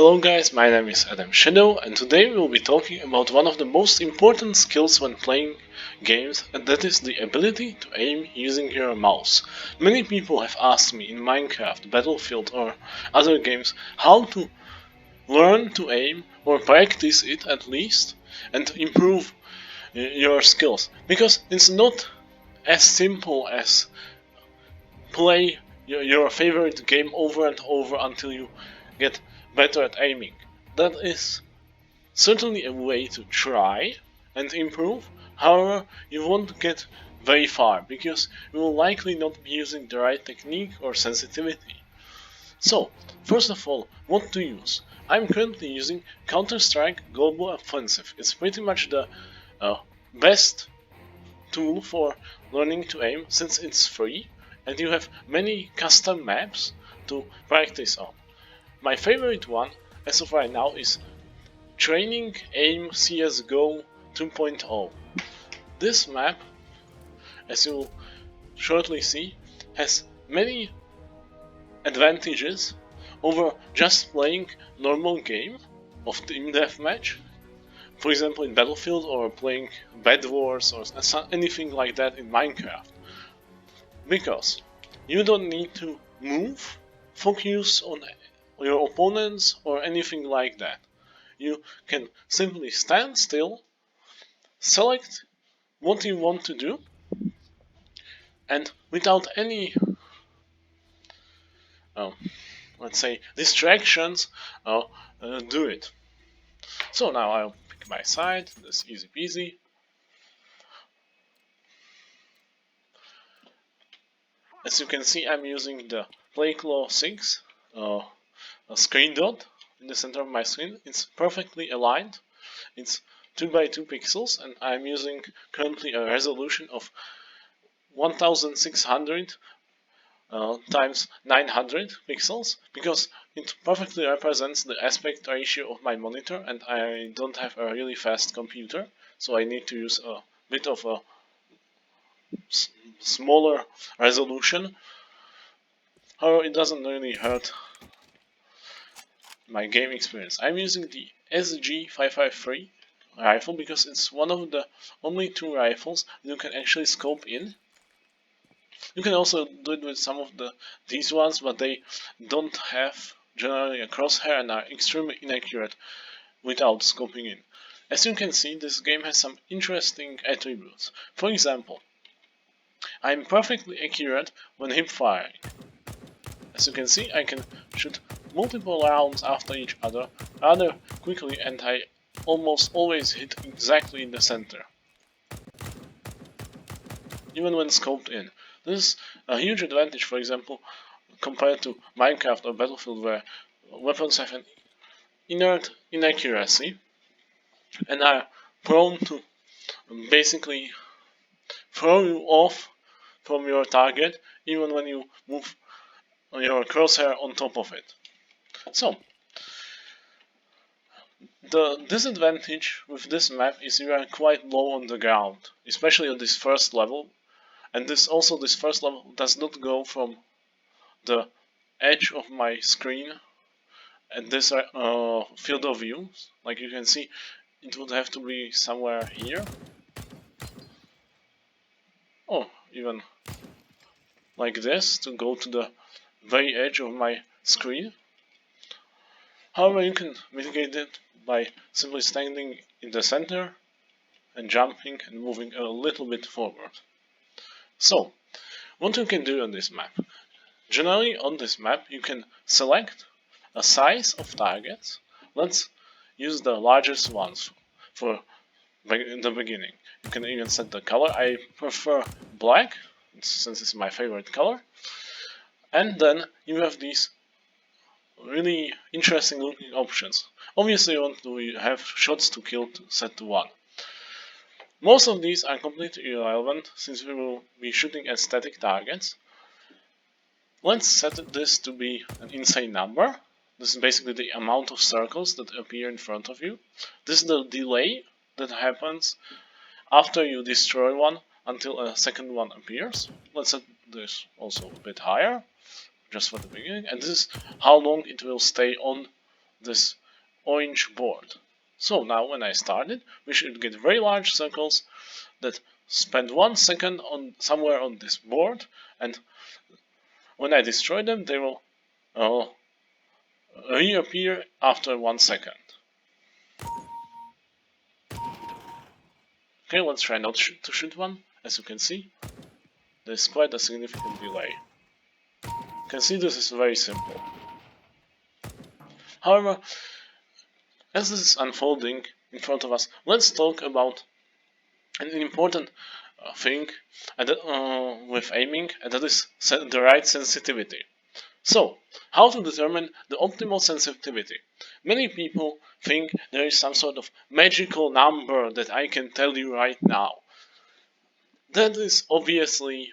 Hello guys, my name is Aim Shadow and today we will be talking about one of the most important skills when playing games, and that is the ability to aim using your mouse. Many people have asked me in Minecraft, Battlefield or other games how to learn to aim or practice it at least and improve your skills, because it's not as simple as play your favorite game over and over until you get better at aiming. That is certainly a way to try and improve. However, you won't get very far because you will likely not be using the right technique or sensitivity. So, first of all, what to use? I'm currently using Counter-Strike Global Offensive. It's pretty much the best tool for learning to aim since it's free and you have many custom maps to practice on. My favorite one as of right now is Training Aim CSGO 2.0. This map, as you'll shortly see, has many advantages over just playing normal game of team deathmatch, for example in Battlefield, or playing Bed Wars or anything like that in Minecraft. Because you don't need to move, focus on your opponents or anything like that. You can simply stand still, select what you want to do, and without any let's say distractions, do it. So now I'll pick my side. That's easy peasy. As you can see, I'm using the PlayClaw 6 a screen dot in the center of my screen. It's perfectly aligned. It's 2 by 2 pixels, and I'm using currently a resolution of 1600 times 900 pixels, because it perfectly represents the aspect ratio of my monitor, and I don't have a really fast computer, so I need to use a bit of a smaller resolution. However, it doesn't really hurt my game experience. I'm using the SG553 rifle because it's one of the only two rifles you can actually scope in. You can also do it with some of these ones, but they don't have generally a crosshair and are extremely inaccurate without scoping in. As you can see, this game has some interesting attributes. For example, I'm perfectly accurate when hip firing. As you can see, I can shoot multiple rounds after each other rather quickly, and I almost always hit exactly in the center, even when scoped in. This is a huge advantage, for example, compared to Minecraft or Battlefield, where weapons have an inherent inaccuracy and are prone to basically throw you off from your target even when you move your crosshair on top of it. So, the disadvantage with this map is you are quite low on the ground, especially on this first level, and this first level does not go from the edge of my screen at this field of view. Like you can see, it would have to be somewhere here, or even like this to go to the very edge of my screen. However, you can mitigate it by simply standing in the center and jumping and moving a little bit forward. So, what you can do on this map? Generally on this map you can select a size of targets. Let's use the largest ones for in the beginning. You can even set the color. I prefer black since it's my favorite color. And then you have these really interesting looking options. Obviously you want to have shots to kill set to 1. Most of these are completely irrelevant since we will be shooting at static targets. Let's set this to be an insane number. This is basically the amount of circles that appear in front of you. This is the delay that happens after you destroy one until a second one appears. Let's set this also a bit higher, just for the beginning. And this is how long it will stay on this orange board. So now when I start it, we should get very large circles that spend 1 second on somewhere on this board, and when I destroy them, they will uh, reappear after 1 second. Okay, let's try not to shoot one. As you can see, there's quite a significant delay. You can see this is very simple. However, as this is unfolding in front of us, let's talk about an important thing with aiming, and that is the right sensitivity. So, how to determine the optimal sensitivity? Many people think there is some sort of magical number that I can tell you right now. That is obviously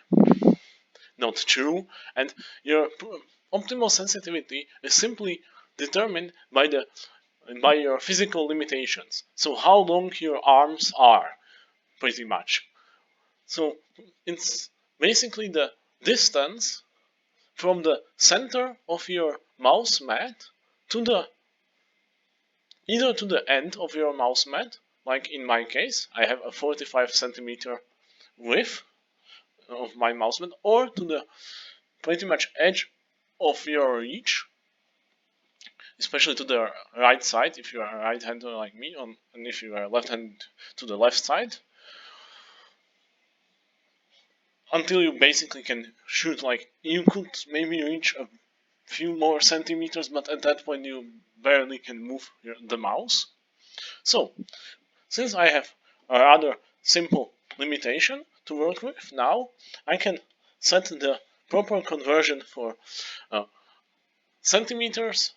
not true, and your optimal sensitivity is simply determined by your physical limitations. So how long your arms are, pretty much. So it's basically the distance from the center of your mouse mat to the either to the end of your mouse mat, like in my case, I have a 45 centimeter width of my mouse mat, or to the pretty much edge of your reach, especially to the right side if you are a right hander like me, and if you are left hand to the left side, until you basically can shoot. Like, you could maybe reach a few more centimeters, but at that point you barely can move the mouse. So since I have a rather simple limitation to work with, now I can set the proper conversion for centimeters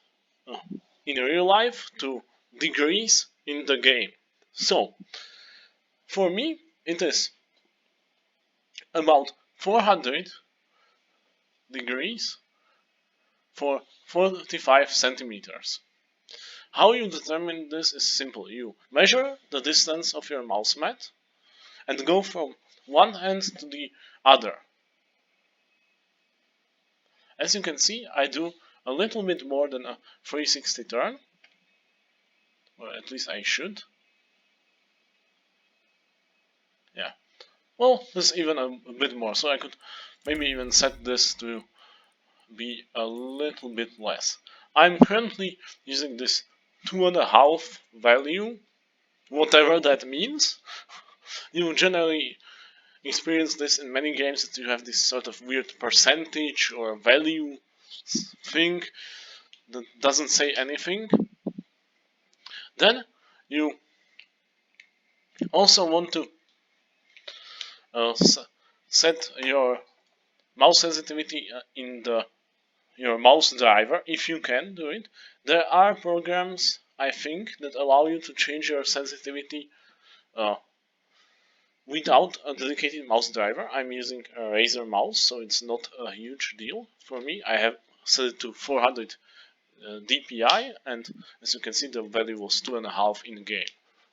in real life to degrees in the game. So for me it is about 400 degrees for 45 centimeters. How you determine this is simple. You measure the distance of your mouse mat and go from one end to the other. As you can see, I do a little bit more than a 360 turn, or at least I should. Yeah. Well, this is even a bit more, so I could maybe even set this to be a little bit less. I'm currently using this 2.5 value, whatever that means. You generally experience this in many games, that you have this sort of weird percentage or value thing that doesn't say anything. Then you also want to set your mouse sensitivity in your mouse driver, if you can do it. There are programs, I think, that allow you to change your sensitivity without a dedicated mouse driver. I'm using a Razer mouse, so it's not a huge deal for me. I have set it to 400 DPI, and as you can see, the value was 2.5 in game,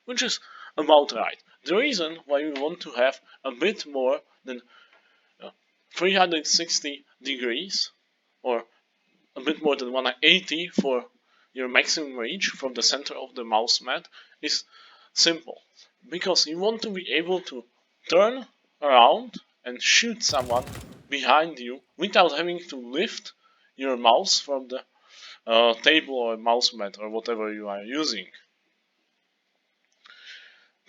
which is about right. The reason why we want to have a bit more than 360 degrees, or a bit more than 180 for your maximum range from the center of the mouse mat, is simple. Because you want to be able to turn around and shoot someone behind you without having to lift your mouse from the table or mouse mat or whatever you are using.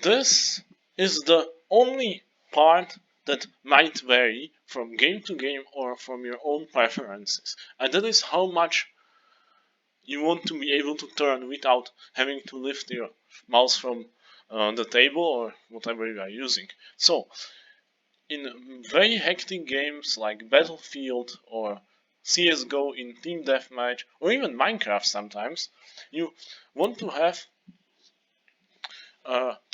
This is the only part that might vary from game to game or from your own preferences, and that is how much you want to be able to turn without having to lift your mouse from the table or whatever you are using. So in very hectic games like Battlefield or CSGO in Team Deathmatch, or even Minecraft sometimes, you want to have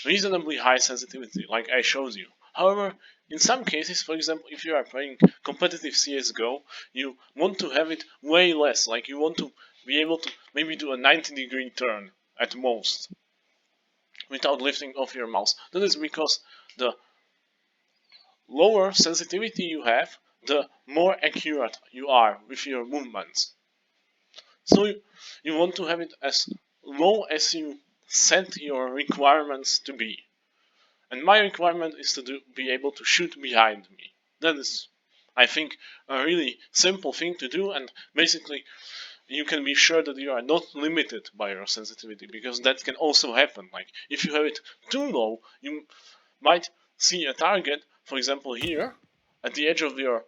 reasonably high sensitivity, like I showed you. However, in some cases, for example, if you are playing competitive CSGO, you want to have it way less, like you want to be able to maybe do a 90-degree turn at most without lifting off your mouse. That is because the lower sensitivity you have, the more accurate you are with your movements. So you want to have it as low as you set your requirements to be. And my requirement is to be able to shoot behind me. That is, I think, a really simple thing to do, and basically you can be sure that you are not limited by your sensitivity, because that can also happen. Like, if you have it too low, you might see a target, for example here, at the edge of your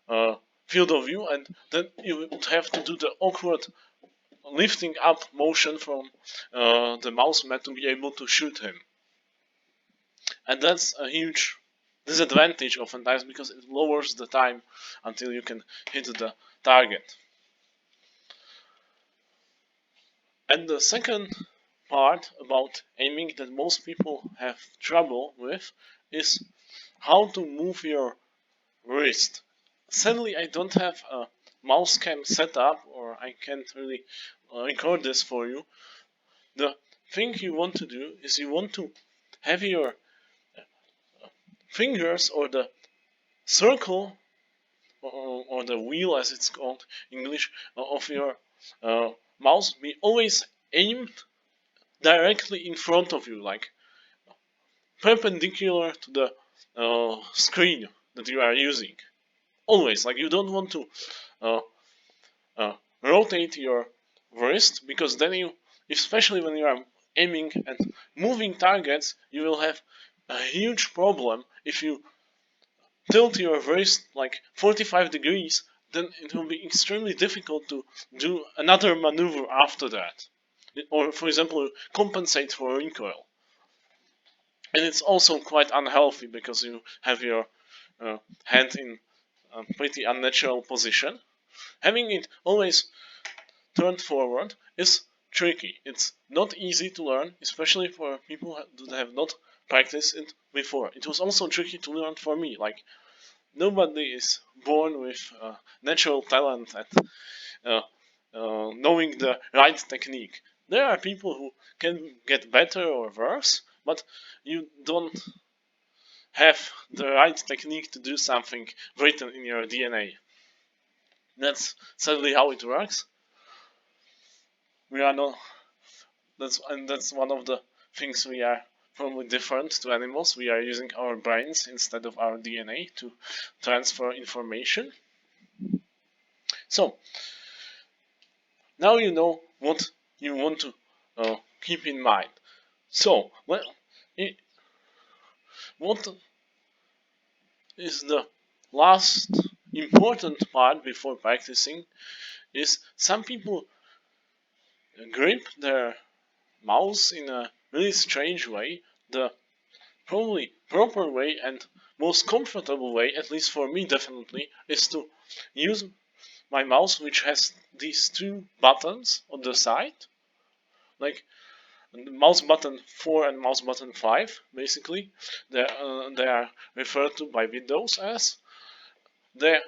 uh, field of view, and then you would have to do the awkward lifting up motion from the mouse mat to be able to shoot him. And that's a huge disadvantage oftentimes, because it lowers the time until you can hit the target. And the second part about aiming that most people have trouble with is how to move your wrist. Sadly, I don't have a mouse cam set up, or I can't really record this for you. The thing you want to do is you want to have your fingers, or the circle, or the wheel as it's called in English, of your mouse be always aimed directly in front of you, like perpendicular to the screen that you are using. Always, like, you don't want to uh, rotate your wrist, because then you, especially when you are aiming and moving targets, you will have a huge problem if you tilt your wrist like 45 degrees. Then it will be extremely difficult to do another maneuver after that, or for example compensate for recoil. And it's also quite unhealthy, because you have your hand in a pretty unnatural position. Having it always turned forward is tricky. It's not easy to learn, especially for people that have not practiced it before. It was also tricky to learn for me. Like, nobody is born with natural talent at uh, knowing the right technique. There are people who can get better or worse, but you don't have the right technique to do something written in your DNA. That's sadly how it works. We are not. That's one of the things we are probably different to animals. We are using our brains instead of our DNA to transfer information. So now you know what you want to keep in mind. So, what is the last important part before practicing is some people grip their mouse in a really strange way. The probably proper way and most comfortable way, at least for me definitely, is to use my mouse, which has these two buttons on the side, like mouse button 4 and mouse button 5, basically. They are referred to by Windows as. They,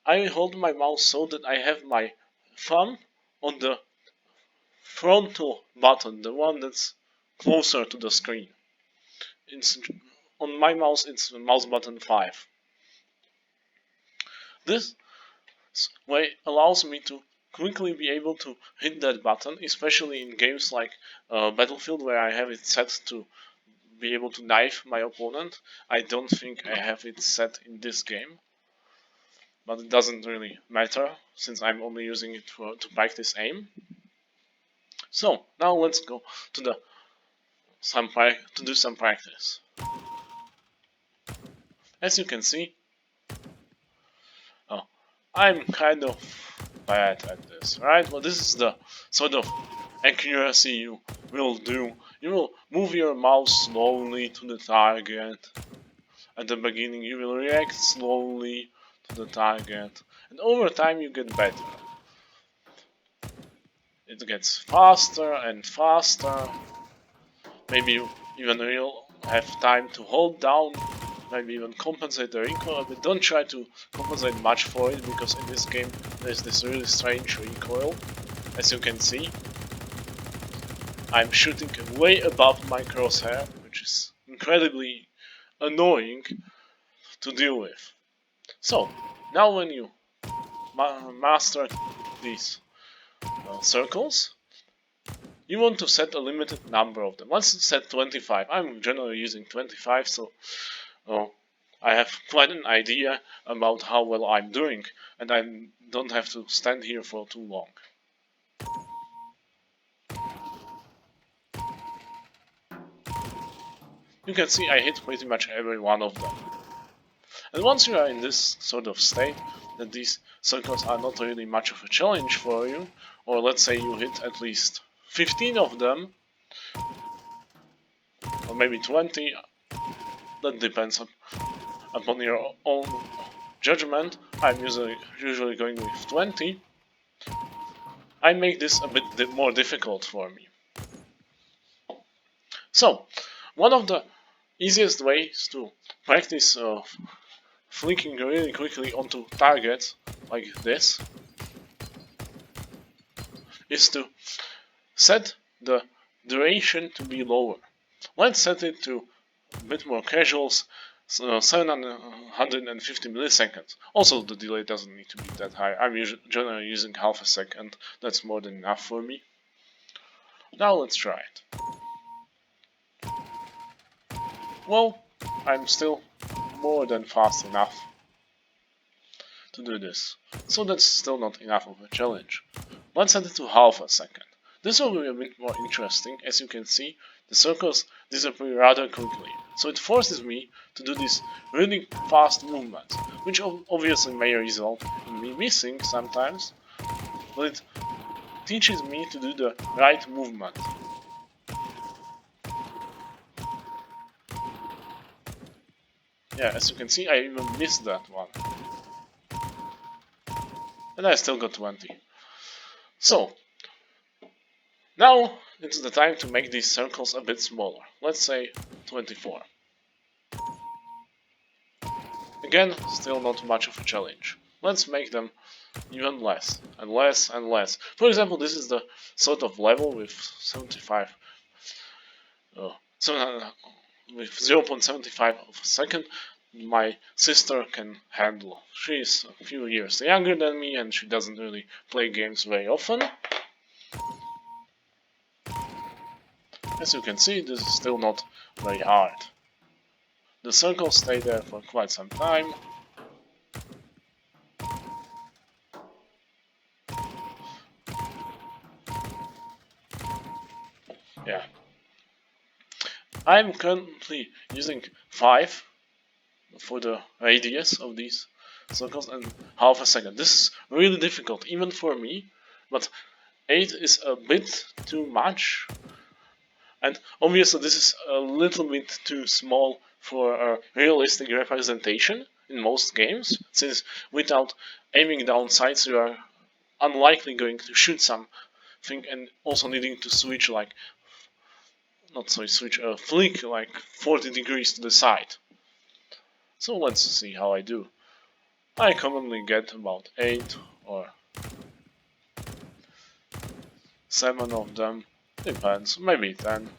I hold my mouse so that I have my thumb on the frontal button, the one that's closer to the screen. It's, on my mouse, it's mouse button 5. This way allows me to quickly be able to hit that button, especially in games like Battlefield, where I have it set to be able to knife my opponent. I don't think I have it set in this game, but it doesn't really matter since I'm only using it to practice aim. So now let's go to to do some practice. As you can see, oh, I'm kind of bad at this, right? Well, this is the sort of accuracy you will do. You will move your mouse slowly to the target. At the beginning, you will react slowly to the target, and over time, you get better. It gets faster and faster. Maybe you even will have time to hold down, maybe even compensate the recoil, but don't try to compensate much for it, because in this game there's this really strange recoil. As you can see, I'm shooting way above my crosshair, which is incredibly annoying to deal with. So, now when you master these circles, you want to set a limited number of them. Let's set 25. I'm generally using 25, so I have quite an idea about how well I'm doing, and I don't have to stand here for too long. You can see I hit pretty much every one of them. And once you are in this sort of state, that these circles are not really much of a challenge for you, or let's say you hit at least 15 of them, or maybe 20, that depends upon your own judgment. I'm usually going with 20. I make this a bit more difficult for me. So, one of the easiest ways to practice flicking really quickly onto targets like this is to set the duration to be lower. Let's set it to a bit more casual, 750 milliseconds. Also, the delay doesn't need to be that high. I'm generally using half a second. That's more than enough for me. Now let's try it. Well, I'm still more than fast enough to do this. So that's still not enough of a challenge. Let's set it to half a second. This will be a bit more interesting. As you can see, the circles disappear rather quickly. So it forces me to do these really fast movements, which obviously may result in me missing sometimes, but it teaches me to do the right movement. Yeah, as you can see, I even missed that one. And I still got 20. So, now it's the time to make these circles a bit smaller. Let's say 24. Again, still not much of a challenge. Let's make them even less, and less, and less. For example, this is the sort of level with 75, with 0.75 of a second my sister can handle. She's a few years younger than me and she doesn't really play games very often. As you can see, this is still not very hard. The circles stay there for quite some time. Yeah. I'm currently using 5 for the radius of these circles and half a second. This is really difficult, even for me, but 8 is a bit too much, and obviously this is a little bit too small for a realistic representation in most games, since without aiming down sights you are unlikely going to shoot something and also needing to switch flick like 40 degrees to the side. So let's see how I do. I commonly get about 8 or 7 of them, depends, maybe 10.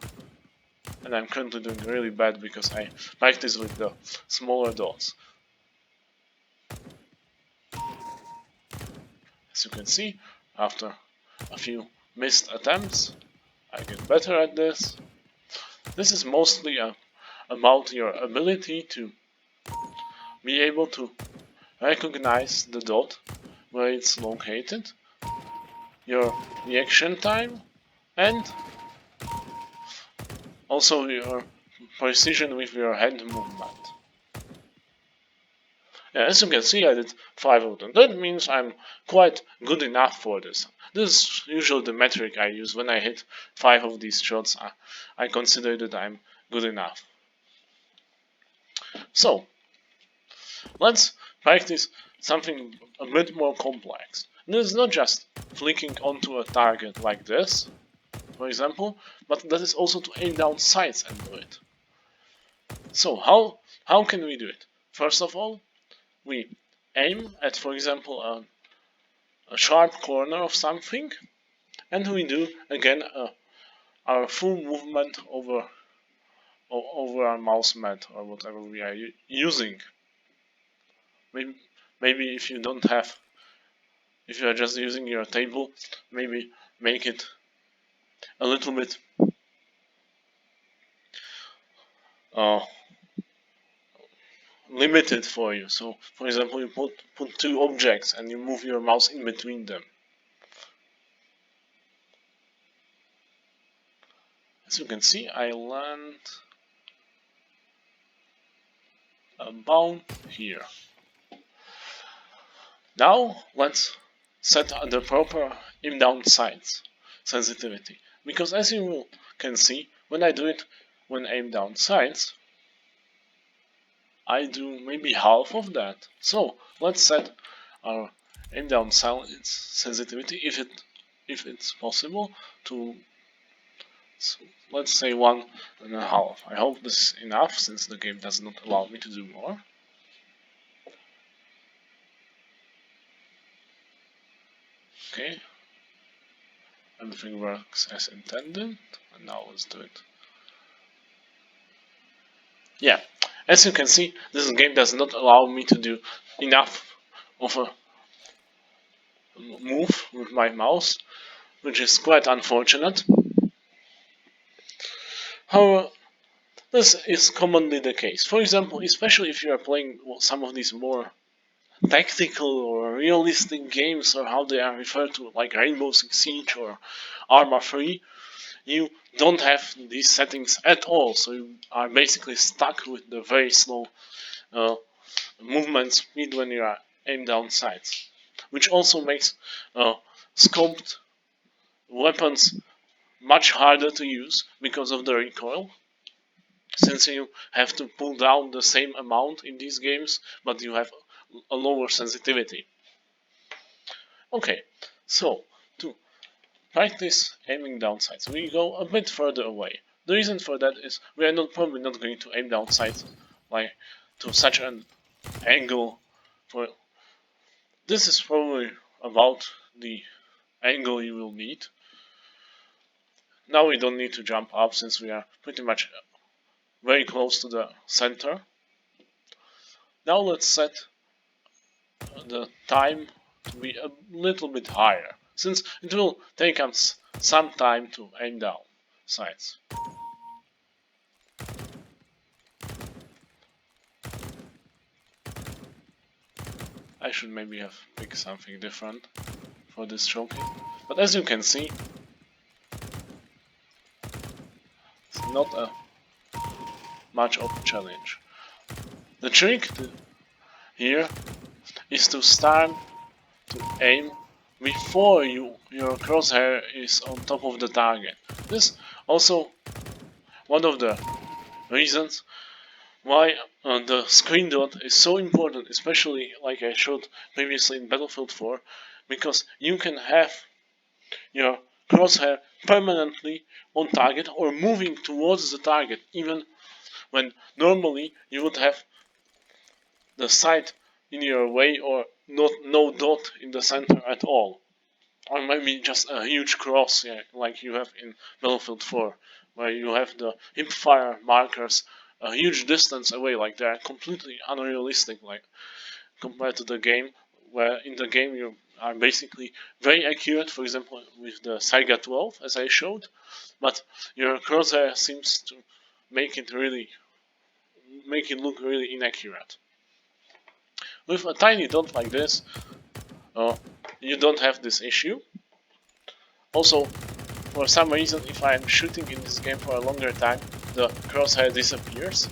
And I'm currently doing really bad because I practice with the smaller dots. As you can see, after a few missed attempts, I get better at this. This is mostly about your ability to be able to recognize the dot where it's located, your reaction time, and also your precision with your hand movement. Yeah, as you can see, I did 5 of them. That means I'm quite good enough for this. This is usually the metric I use when I hit 5 of these shots. I consider that I'm good enough. So, let's practice something a bit more complex. This is not just flicking onto a target like this, for example, but that is also to aim down sights and do it. So, how can we do it? First of all, we aim at, for example, a sharp corner of something, and we do again our full movement over our mouse mat or whatever we are using. Maybe if you don't have if you are just using your table, maybe make it a little bit uh, limited for you. So, for example, you put two objects and you move your mouse in between them. As you can see, I land about here. Now let's set the proper aim down sights sensitivity, because as you can see, when I do it when aim down sights, I do maybe half of that. So let's set our aim down sights sensitivity, if it's possible, to, so let's say 1.5. I hope this is enough, since the game does not allow me to do more. Okay, everything works as intended, and now let's do it. Yeah, as you can see, this game does not allow me to do enough of a move with my mouse, which is quite unfortunate. However, this is commonly the case. For example, especially if you are playing some of these more tactical or realistic games, or how they are referred to, like Rainbow Six Siege or Arma 3, you don't have these settings at all, so you are basically stuck with the very slow uh, movement speed when you are aim down sights, which also makes scoped weapons much harder to use because of the recoil, since you have to pull down the same amount in these games, but you have a lower sensitivity. Okay, so to practice aiming down sights, we go a bit further away. The reason for that is we are probably not going to aim down sights like to such an angle. For this is probably about the angle you will need. Now we don't need to jump up, since we are pretty much very close to the center. Now let's set the time to be a little bit higher, since it will take us some time to aim down sights. I should maybe have picked something different for this showcase, but as you can see, it's not a much of a challenge. The trick here is to start to aim before your crosshair is on top of the target. This also one of the reasons why the screen dot is so important, especially like I showed previously in Battlefield 4, because you can have your crosshair permanently on target or moving towards the target, even when normally you would have the sight in your way or not no dot in the center at all. Or maybe just a huge cross, yeah, like you have in Battlefield 4, where you have the hipfire markers a huge distance away, like they are completely unrealistic, like compared to the game, where in the game you are basically very accurate, for example with the Saiga 12, as I showed, but your crosshair seems to make it look really inaccurate. With a tiny dot like this, you don't have this issue. Also, for some reason, if I am shooting in this game for a longer time, the crosshair disappears.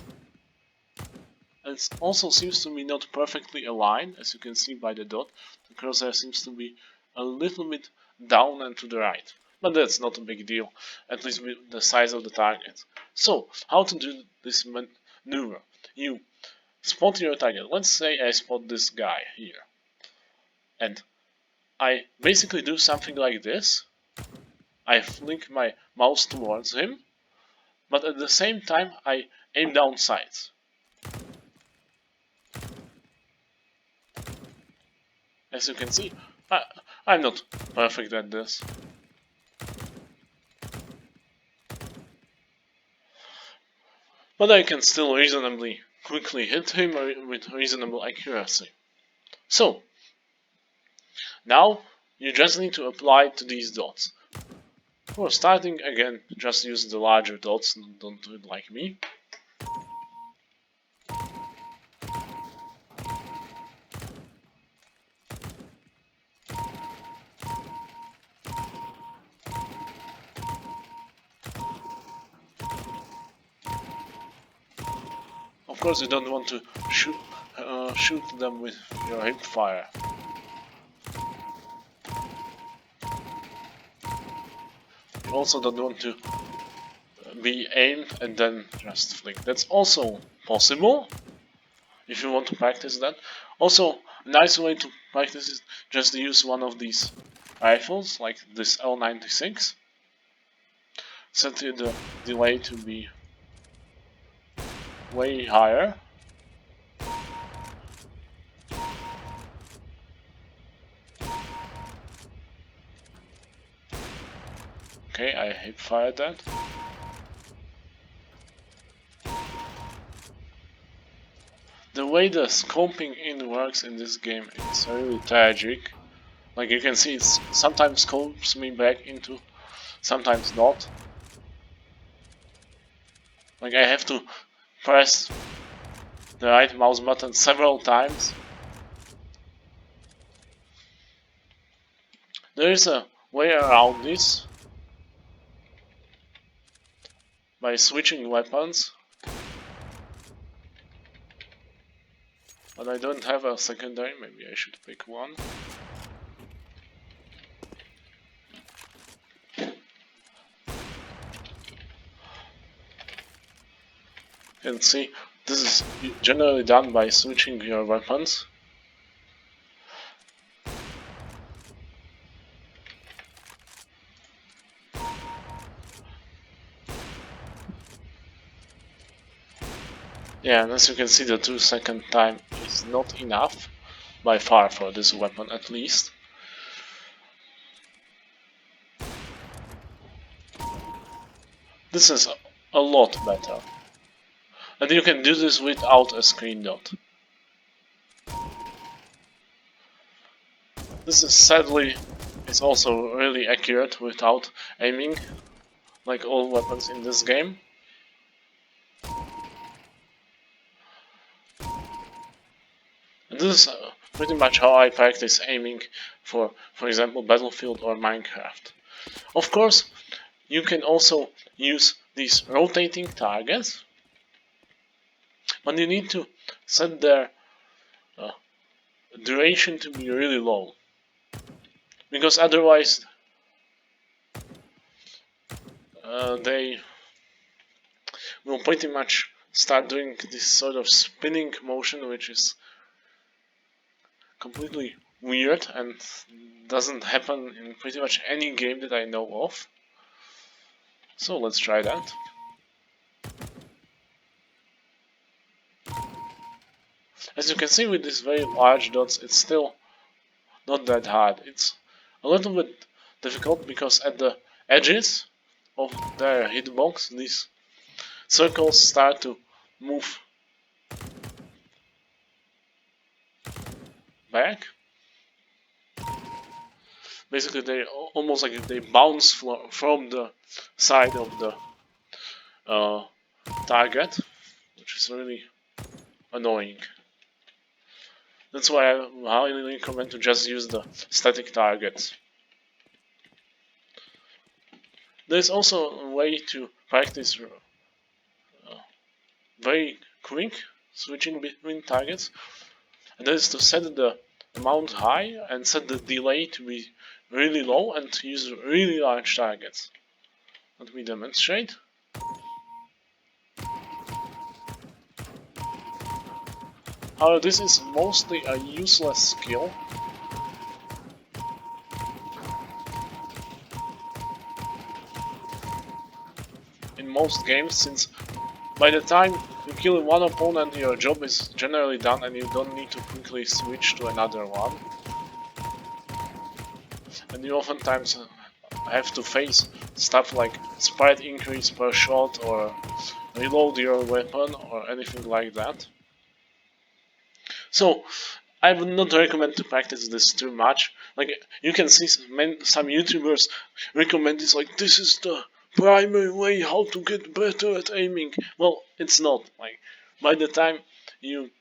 And it also seems to be not perfectly aligned, as you can see by the dot. The crosshair seems to be a little bit down and to the right. But that's not a big deal, at least with the size of the target. So, how to do this maneuver? You spot your target. Let's say I spot this guy here. And I basically do something like this. I flick my mouse towards him, but at the same time I aim down sights. As you can see, I'm not perfect at this. But I can still reasonably quickly hit him with reasonable accuracy. So, Now you just need to apply it to these dots. For starting, again, just use the larger dots, don't do it like me. Of course, you don't want to shoot them with your hip fire. You also don't want to be aimed and then just flick. That's also possible if you want to practice that. Also, a nice way to practice is just to use one of these rifles, like this L96. Set the delay to be way higher. Okay, I hip fired that. The way the scoping in works in this game is really tragic. Like you can see, it sometimes scopes me back into, sometimes not. Like I have to press the right mouse button several times. There is a way around this by switching weapons, but I don't have a secondary. Maybe I should pick one. You can see this is generally done by switching your weapons. Yeah, and as you can see, the 2-second time is not enough, by far, for this weapon at least. This is a lot better. And you can do this without a screen dot. This is sadly is also really accurate without aiming, like all weapons in this game. And this is pretty much how I practice aiming for example, Battlefield or Minecraft. Of course, you can also use these rotating targets, but you need to set their duration to be really low, because otherwise they will pretty much start doing this sort of spinning motion, which is completely weird and doesn't happen in pretty much any game that I know of. So let's try that. As you can see, with these very large dots, it's still not that hard. It's a little bit difficult because at the edges of their hitbox, these circles start to move back. Basically, they almost like they bounce from the side of the target, which is really annoying. That's why I highly recommend to just use the static targets. There's also a way to practice very quick switching between targets, and that is to set the amount high and set the delay to be really low and to use really large targets. Let me demonstrate. However, this is mostly a useless skill. In most games, since by the time you kill one opponent, your job is generally done and you don't need to quickly switch to another one. And you oftentimes have to face stuff like sprite increase per shot or reload your weapon or anything like that. So I would not recommend to practice this too much. Like you can see some YouTubers recommend this, like this is the primary way how to get better at aiming. Well, it's not. Like by the time you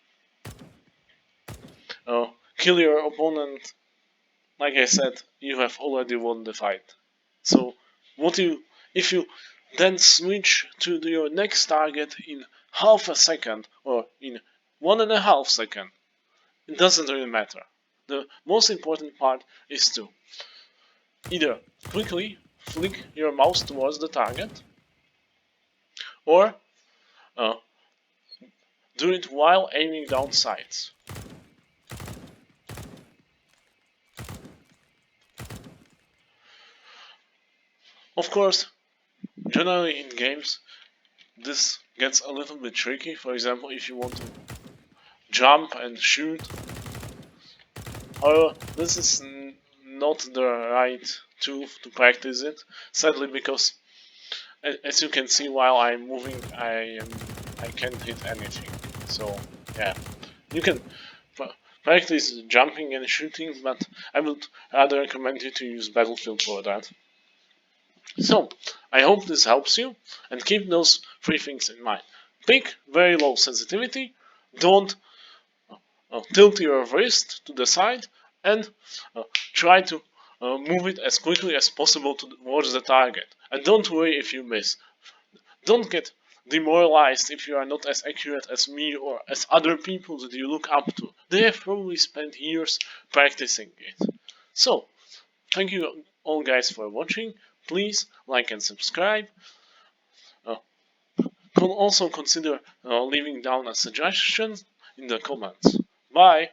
kill your opponent, like I said, you have already won the fight. So what you if you then switch to your next target in half a second or in 1.5 seconds, it doesn't really matter. The most important part is to either quickly flick your mouse towards the target or uh, do it while aiming down sights. Of course, generally in games, this gets a little bit tricky. For example, if you want to jump and shoot. However, this is not the right tool to practice it. Sadly, because as you can see, while I'm moving, I can't hit anything. So yeah, you can practice jumping and shooting, but I would rather recommend you to use Battlefield for that. So I hope this helps you, and keep those three things in mind. Pick very low sensitivity. Don't tilt your wrist to the side, and try to move it as quickly as possible towards the target. And don't worry if you miss. Don't get demoralized if you are not as accurate as me or as other people that you look up to. They have probably spent years practicing it. So, thank you all guys for watching. Please like and subscribe. Uh, also consider leaving down a suggestion in the comments. Bye!